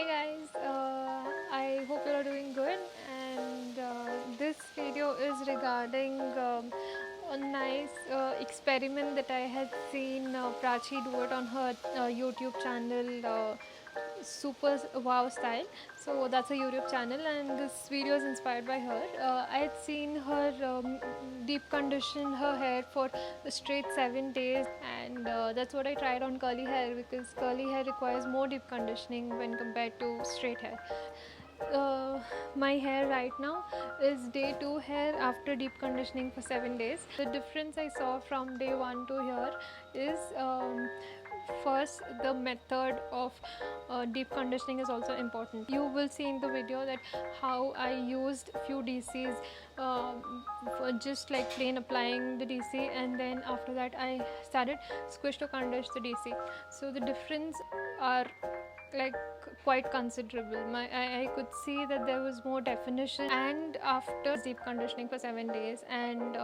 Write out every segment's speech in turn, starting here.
Hi guys, I hope you are doing good, and this video is regarding a nice experiment that I had seen Prachi do it on her YouTube channel, Super Wow Style. So that's a YouTube channel, and this video is inspired by her. I had seen her deep condition her hair for straight 7 days, and that's what I tried on curly hair, because curly hair requires more deep conditioning when compared to straight hair. My hair right now is day 2 hair after deep conditioning for 7 days. The difference I saw from day 1 to here is, first, the method of deep conditioning is also important. You will see in the video that how I used few DCs for just like plain applying the DC, and then after that I started squish to condition the DC. So the difference are like quite considerable. I could see that there was more definition, and after deep conditioning for 7 days, and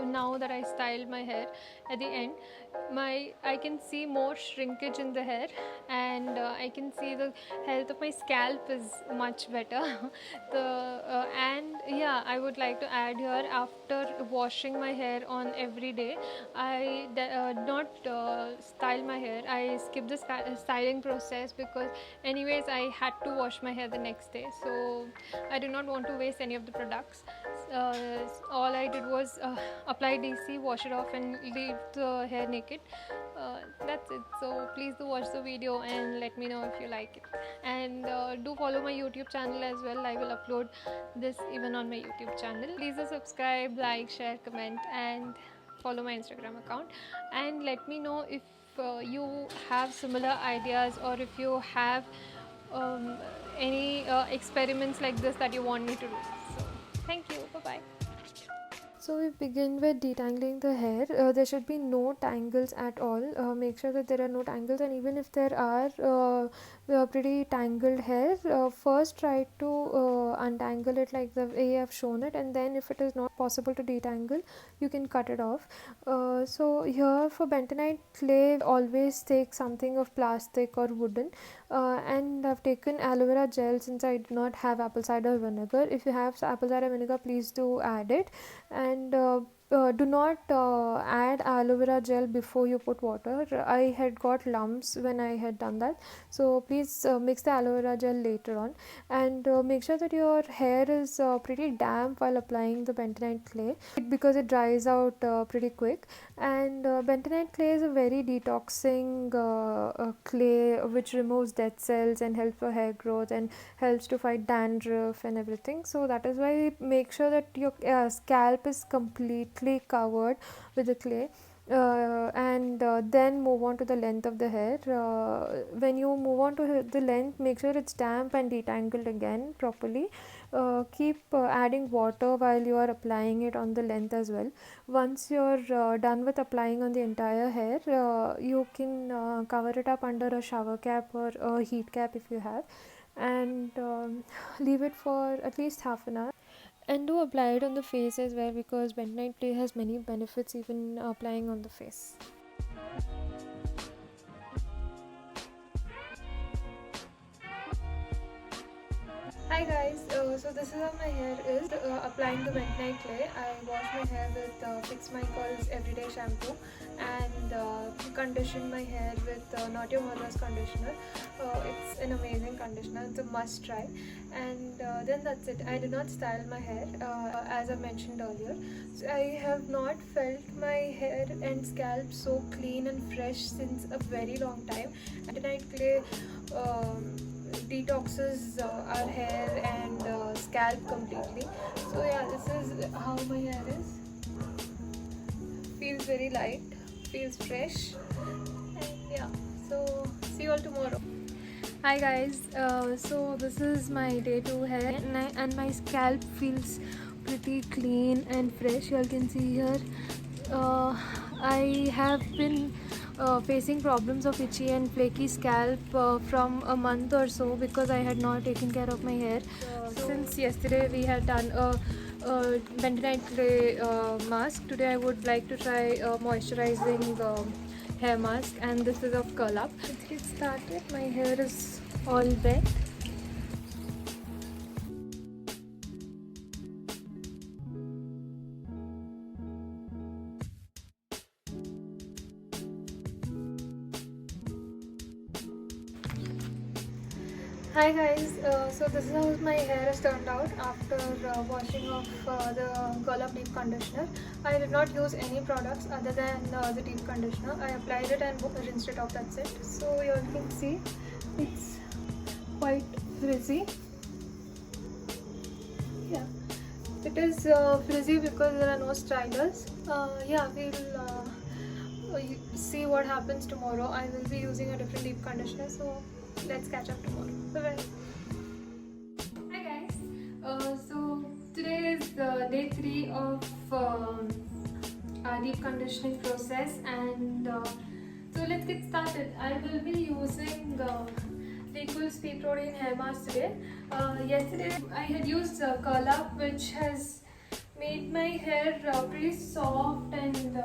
now that I styled my hair at the end, I can see more shrinkage in the hair, and I can see the health of my scalp is much better. And yeah, I would like to add here, after washing my hair on every day, I not style my hair. I skip the styling process because anyways I had to wash my hair the next day, so I did not want to waste any of the products. All I did was apply DC, wash it off, and leave the hair naked. That's it. So please do watch the video and let me know if you like it, and do follow my YouTube channel as well. I will upload this even on my YouTube channel. Please do subscribe, like, share, comment, and follow my Instagram account, and let me know if you have similar ideas, or if you have um, any experiments like this that you want me to do. So thank you. Bye bye. So we begin with detangling the hair. There should be no tangles at all. Make sure that there are no tangles, and even if there are pretty tangled hair, first try to untangle it like the way I have shown it, and then if it is not possible to detangle, you can cut it off. So here for bentonite clay, always take something of plastic or wooden, and I've taken aloe vera gel since I do not have apple cider vinegar. If you have apple cider vinegar, please do add it, and do not add aloe vera gel before you put water. I had got lumps when I had done that, so please mix the aloe vera gel later on, and make sure that your hair is pretty damp while applying the bentonite clay, because it dries out pretty quick. And bentonite clay is a very detoxing clay which removes dead cells and helps for hair growth and helps to fight dandruff and everything. So that is why make sure that your scalp is completely covered with the clay. And then move on to the length of the hair. When you move on to the length, make sure it's damp and detangled again properly. Keep adding water while you are applying it on the length as well. Once you're done with applying on the entire hair, you can cover it up under a shower cap or a heat cap if you have, and leave it for at least half an hour. And do apply it on the face as well, because bentonite clay has many benefits even applying on the face. Hi guys, so this is how my hair is. Applying the bentonite clay, I wash my hair with Fix My Curls Everyday Shampoo, and condition my hair with Not Your Mother's conditioner. It's an amazing conditioner, it's a must try. And then that's it. I did not style my hair as I mentioned earlier. So I have not felt my hair and scalp so clean and fresh since a very long time. Bentonite clay detoxes our hair and scalp completely. So yeah, this is how my hair is. Feels very light, feels fresh, and yeah, so see you all tomorrow. Hi guys, so this is my day 2 hair, and my scalp feels pretty clean and fresh. You all can see here. I have been facing problems of itchy and flaky scalp from a month or so, because I had not taken care of my hair. Since yesterday we had done a bentonite clay mask. Today I would like to try a moisturizing hair mask, and this is of Curl Up. Let's get started. My hair is all wet. Hi guys, so this is how my hair has turned out after washing off the Curl Up Deep Conditioner. I did not use any products other than the deep conditioner. I applied it and rinsed it off, that's it. So you all can see it's quite frizzy. Yeah, it is frizzy because there are no stylers. Yeah, we'll see what happens tomorrow. I will be using a different deep conditioner, so let's catch up tomorrow. Bye bye. Hi guys. So today is day 3 of our deep conditioning process, and so let's get started. I will be using Requil's Pea Protein Hair Mask today. Yesterday I had used Curl Up, which has made my hair pretty soft and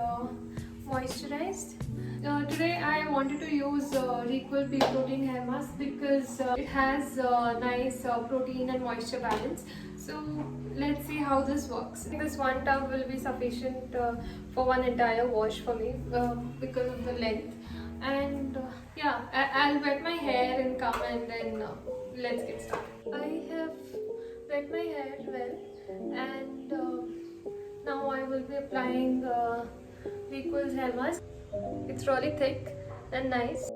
moisturized. Today I wanted to use Requil Pea Protein Hair Mask because it has nice protein and moisture balance. So let's see how this works. This one tub will be sufficient for one entire wash for me because of the length. And yeah, I'll wet my hair and come, and then let's get started. I have wet my hair well, and now I will be applying Requil's hair mask. It's really thick and nice.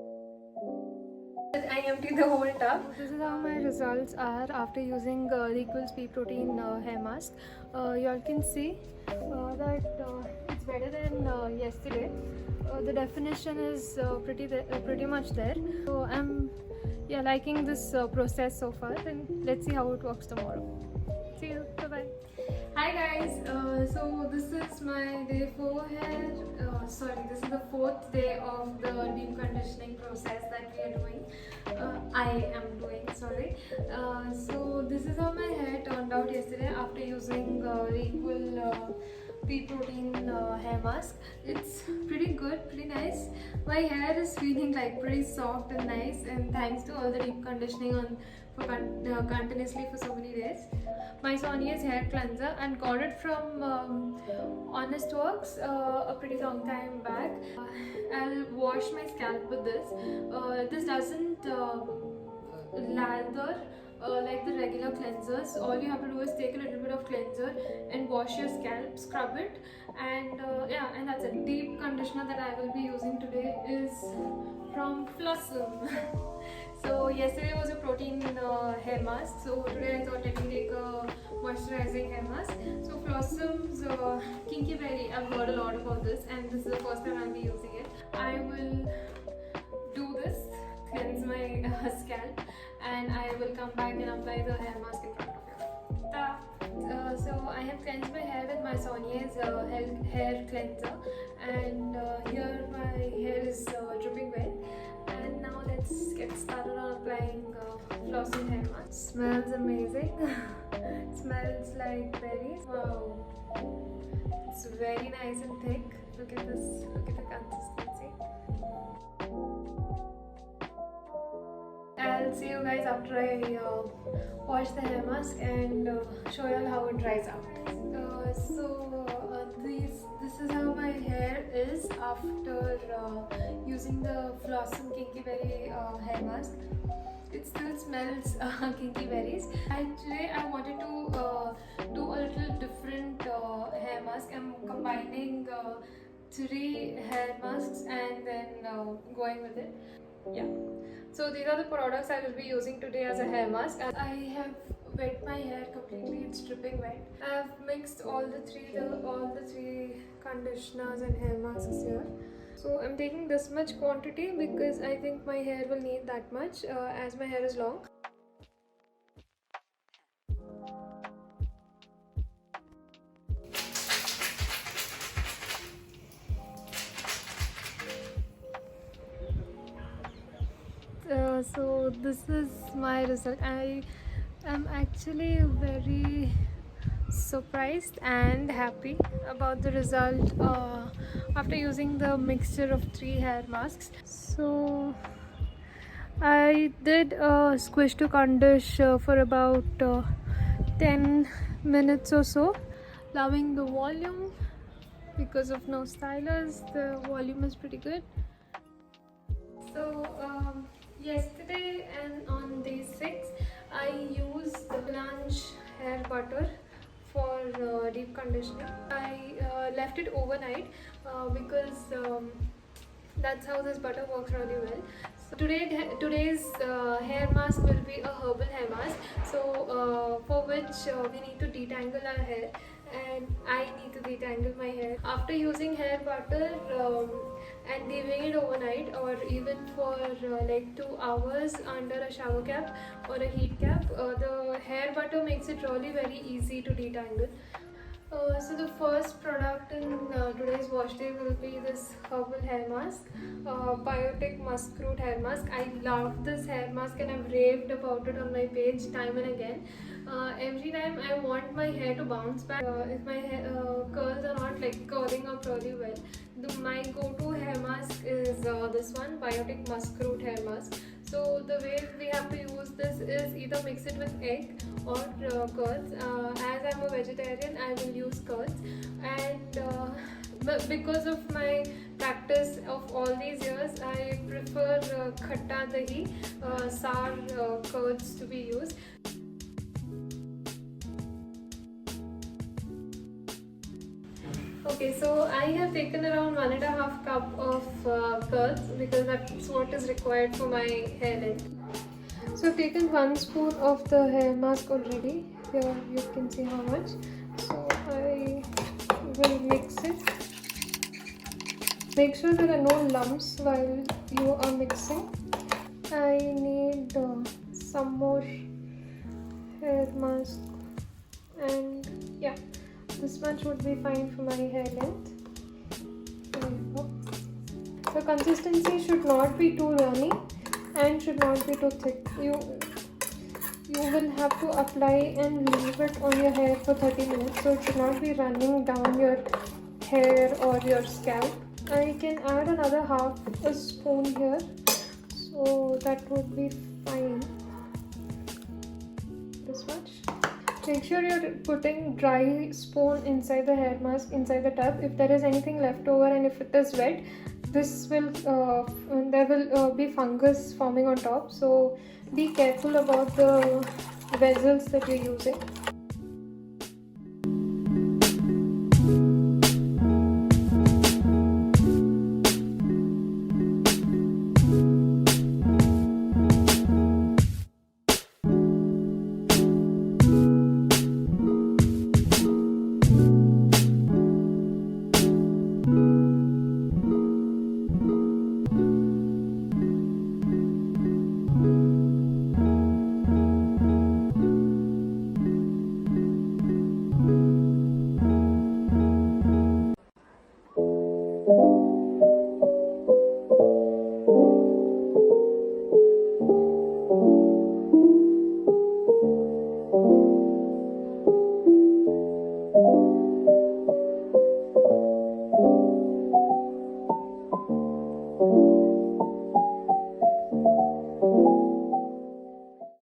I empty the whole tub. This is how my results are after using Requil's Pea Protein hair mask. You all can see that it's better than yesterday. The definition is pretty much there. So I'm liking this process so far, and let's see how it works tomorrow. See you. Bye bye. Hi guys. So this is my day 4 hair. This is the 4th day of the deep conditioning process that we are doing. I am doing. Sorry. So this is how my hair turned out yesterday after using Requil Pea Protein hair mask. It's pretty good, pretty nice. My hair is feeling like pretty soft and nice, and thanks to all the deep conditioning continuously for so many days. My Sonia's hair cleanser, and got it from Honest Works a pretty long time back. I'll wash my scalp with this. This doesn't lather like the regular cleansers. All you have to do is take a little bit of cleanser and wash your scalp, scrub it, and and that's it. Deep conditioner that I will be using today is from Flossum. So yesterday was a protein hair mask, so today I thought let me take a moisturizing hair mask. So Flossum's Kinky Berry, I've heard a lot about this, and this is the first time I'll be using it. I will do this, cleanse my scalp, and I will come back and apply the hair mask in front of you. Ta! So I have cleansed my hair with my Sonia's hair cleanser, and here my hair is dripping wet. And now let's get started on applying Flossum hair mask. Smells amazing. Smells like berries. Wow, it's very nice and thick. Look at this. Look at the consistency. I'll see you guys after I wash the hair mask and show you all how it dries out. This is how my hair is after using the Flossum Kinky Berry hair mask. It still smells kinky berries. Today I wanted to do a little different hair mask. I'm combining 3 hair masks and then going with it. Yeah. So these are the products I will be using today as a hair mask. I have wet my hair completely. It's dripping wet. I have mixed all the three conditioners and hair masks here. So I'm taking this much quantity because I think my hair will need that much as my hair is long. So this is my result. I am actually very surprised and happy about the result after using the mixture of 3 hair masks. So I did squish to condish for about 10 minutes or so. Loving the volume because of no stylers. The volume is pretty good. So Yesterday and on day 6, I used the Blanche hair butter for deep conditioning. I left it overnight because that's how this butter works really well. So today's hair mask will be a herbal hair mask. So for which we need to detangle our hair, and I need to detangle my hair. After using hair butter and leaving it overnight, or even for like 2 hours under a shower cap or a heat cap, the hair butter makes it really very easy to detangle. So the first product in today's wash day will be this herbal hair mask, Biotic Musk Root hair mask. I love this hair mask and I've raved about it on my page time and again. Every time I want my hair to bounce back, if my curls are not like curling up really well, my go-to hair mask is this one, Biotic Musk Root hair mask. So the way we have to use this is either mix it with egg or curds. As I'm a vegetarian, I will use curds, and but because of my practice of all these years, I prefer khatta dahi, sour curds to be used. Okay, so I have taken around 1.5 cup of curds because that's what is required for my hair length. So I've taken 1 spoon of the hair mask already. Here you can see how much. So I will mix it. Make sure there are no lumps while you are mixing. I need some more hair mask, and yeah, this much would be fine for my hair length. There you go. The consistency should not be too runny and should not be too thick. You will have to apply and leave it on your hair for 30 minutes, so it should not be running down your hair or your scalp. I can add another half a spoon here, so that would be fine. This much. Make sure you're putting dry spoon inside the hair mask, inside the tub. If there is anything left over and if it is wet, this will there will be fungus forming on top. So be careful about the vessels that you're using.